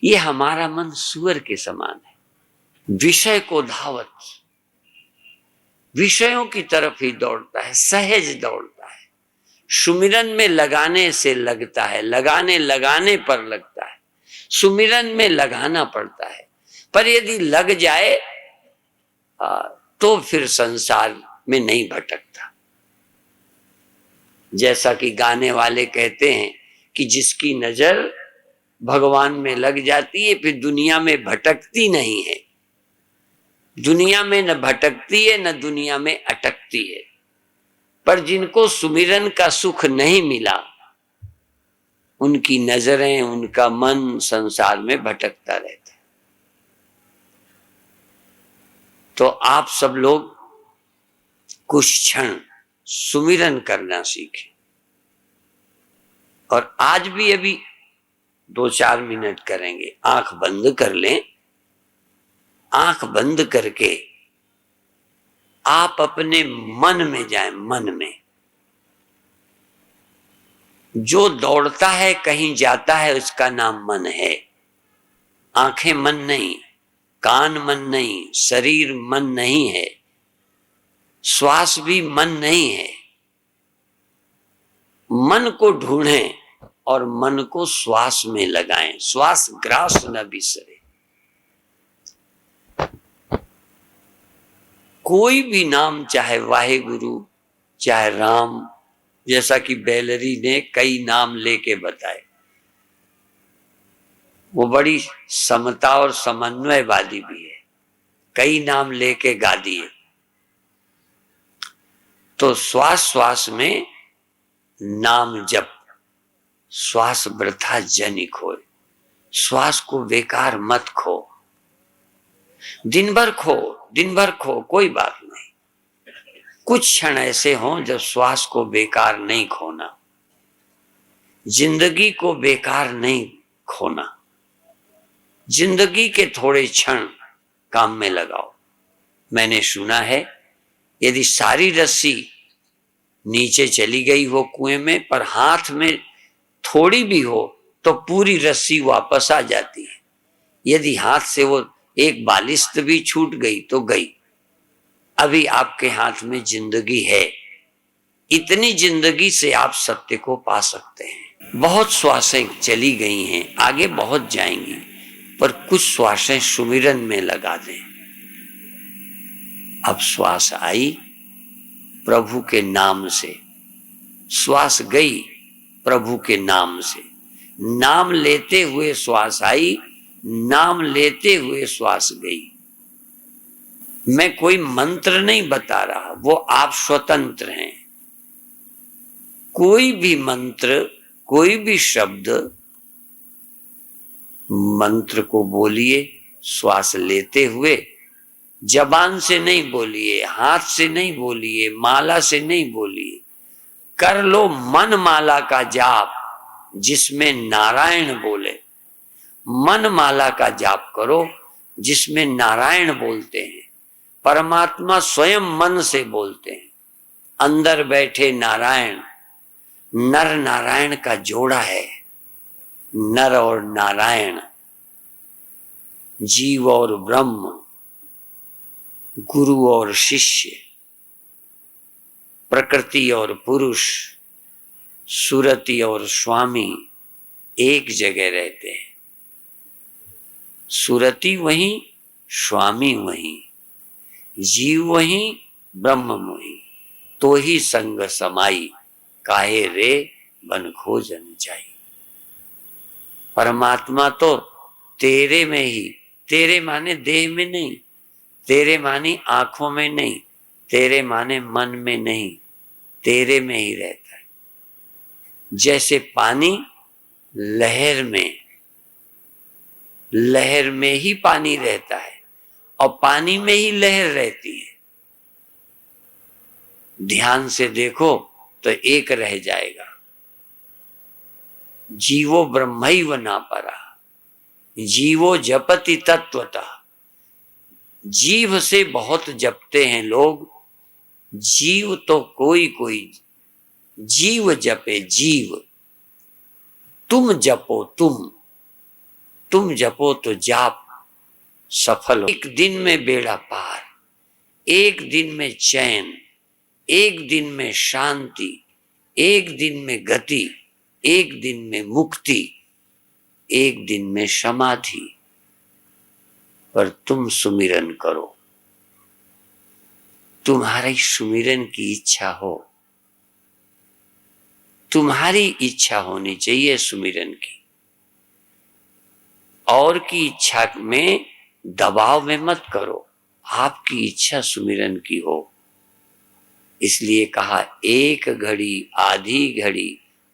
ये हमारा मन सूअर के समान है, विषय को धावत, विषयों की तरफ ही दौड़ता है, सहज दौड़ता है। सुमिरन में लगाने से लगता है, लगाने लगाने पर लगता है। सुमिरन में लगाना पड़ता है, पर यदि लग जाए तो फिर संसार में नहीं भटकता। जैसा कि गाने वाले कहते हैं कि जिसकी नजर भगवान में लग जाती है फिर दुनिया में भटकती नहीं है, दुनिया में न भटकती है न दुनिया में अटकती है। पर जिनको सुमिरन का सुख नहीं मिला, उनकी नजरें, उनका मन संसार में भटकता रहता है। तो आप सब लोग कुछ क्षण सुमिरन करना सीखें, और आज भी अभी 2-4 मिनट करेंगे। आंख बंद कर लें, आंख बंद करके आप अपने मन में जाएं। मन में जो दौड़ता है, कहीं जाता है, उसका नाम मन है। आंखें मन नहीं, कान मन नहीं, शरीर मन नहीं है, श्वास भी मन नहीं है। मन को ढूंढें और मन को श्वास में लगाएं, श्वास ग्रास न बिसरे। कोई भी नाम, चाहे वाहेगुरु, चाहे राम, जैसा कि बेलरी ने कई नाम लेके बताए, वो बड़ी समता और समन्वयवादी भी है, कई नाम लेके गा दिए। तो श्वास श्वास में नाम जप, श्वास वृथा जनि खोए, श्वास को बेकार मत खो। दिन भर खो, दिन भर खो, कोई बात नहीं। कुछ क्षण ऐसे हों जब श्वास को बेकार नहीं खोना, जिंदगी को बेकार नहीं खोना। जिंदगी के थोड़े क्षण काम में लगाओ। मैंने सुना है यदि सारी रस्सी नीचे चली गई हो कुएं में, पर हाथ में थोड़ी भी हो तो पूरी रस्सी वापस आ जाती है। यदि हाथ से वो एक बालिश्त भी छूट गई तो गई। अभी आपके हाथ में जिंदगी है, इतनी जिंदगी से आप सत्य को पा सकते हैं। बहुत श्वासें चली गई हैं, आगे बहुत जाएंगी, पर कुछ श्वासें सुमिरन में लगा दें। अब श्वास आई प्रभु के नाम से, श्वास गई प्रभु के नाम से। नाम लेते हुए श्वास आई, नाम लेते हुए श्वास गई। मैं कोई मंत्र नहीं बता रहा, वो आप स्वतंत्र हैं। कोई भी मंत्र, कोई भी शब्द, मंत्र को बोलिए श्वास लेते हुए। जबान से नहीं बोलिए, हाथ से नहीं बोलिए, माला से नहीं बोलिए। कर लो मन माला का जाप जिसमें नारायण बोले। मन माला का जाप करो जिसमें नारायण बोलते हैं। परमात्मा स्वयं मन से बोलते हैं। अंदर बैठे नारायण, नर नारायण का जोड़ा है। नर और नारायण, जीव और ब्रह्म, गुरु और शिष्य, प्रकृति और पुरुष, सुरति और स्वामी एक जगह रहते हैं। सुरति वहीं, स्वामी वहीं, जीव वहीं, ब्रह्म वहीं। तो ही संग समाई, काहे रे बन खोजन जाई। परमात्मा तो तेरे में ही, तेरे माने देह में नहीं, तेरे मानी आंखों में नहीं, तेरे माने मन में नहीं, तेरे में ही रहता है। जैसे पानी लहर में, लहर में ही पानी रहता है और पानी में ही लहर रहती है। ध्यान से देखो तो एक रह जाएगा। जीवो ब्रह्मैव नापरा, जीवो जपति तत्वतः। जीव से बहुत जपते हैं लोग। जीव तो कोई कोई, जीव जपे जीव, तुम जपो तुम। तुम जपो तो जाप सफल हो। एक दिन में बेड़ा पार, एक दिन में चैन, एक दिन में शांति, एक दिन में गति, एक दिन में मुक्ति, एक दिन में समाधि। पर तुम सुमिरन करो, तुम्हारी सुमिरन की इच्छा हो, तुम्हारी इच्छा होनी चाहिए सुमिरन की। और की इच्छा में दबाव में मत करो, आपकी इच्छा सुमिरन की हो। इसलिए कहा एक घड़ी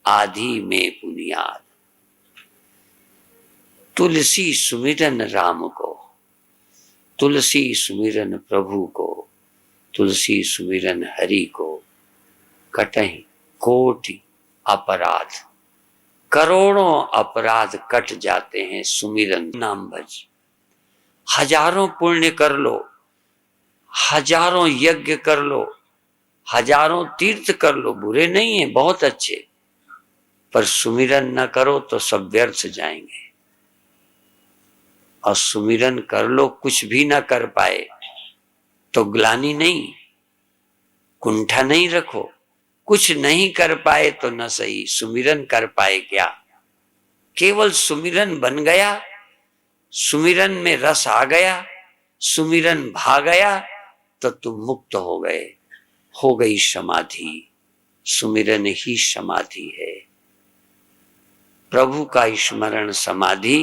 आधी में पुनियाद। तुलसी सुमिरन राम को, तुलसी सुमिरन प्रभु को, तुलसी सुमिरन हरि को, कटहि कोटि अपराध। करोड़ों अपराध कट जाते हैं सुमिरन नाम भज। हजारों पुण्य कर लो, हजारों यज्ञ कर लो, हजारों तीर्थ कर लो, बुरे नहीं है, बहुत अच्छे, पर सुमिरन न करो तो सब व्यर्थ जाएंगे। और सुमिरन कर लो, कुछ भी ना कर पाए तो ग्लानि नहीं, कुंठा नहीं रखो। कुछ नहीं कर पाए तो न सही, सुमिरन कर पाए क्या? केवल सुमिरन बन गया, सुमिरन में रस आ गया, सुमिरन भा गया, तो तुम मुक्त हो गए, हो गई समाधि। सुमिरन ही समाधि है। प्रभु का स्मरण समाधि।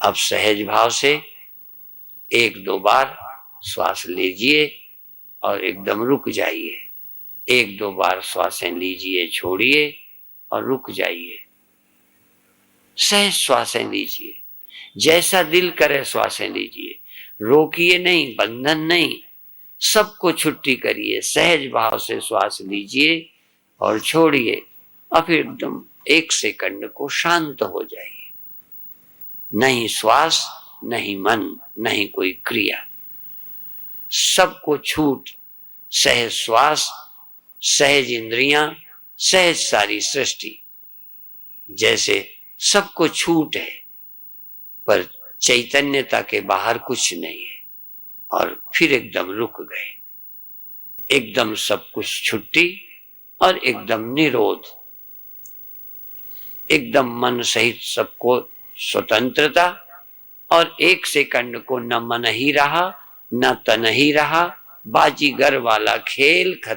अब सहज भाव से एक दो बार श्वास लीजिए और एकदम रुक जाइए। एक दो बार श्वासें लीजिए, छोड़िए और रुक जाइए। सहज श्वासें लीजिए, जैसा दिल करे श्वासें लीजिए, रोकिए नहीं, बंधन नहीं, सबको छुट्टी करिए। सहज भाव से श्वास लीजिए और छोड़िए और फिर एकदम 1 सेकंड को शांत हो जाइए। नहीं श्वास, नहीं मन, नहीं कोई क्रिया, सबको छूट। सहज श्वास, सहज इंद्रियां, सहज सारी सृष्टि, जैसे सबको छूट है, पर चैतन्यता के बाहर कुछ नहीं है। और फिर एकदम रुक गए, एकदम सब कुछ छुट्टी और एकदम निरोध, एकदम मन सहित सबको स्वतंत्रता। और 1 सेकंड को न मन ही रहा, न तन ही रहा, बाजीगर वाला खेल खत्म।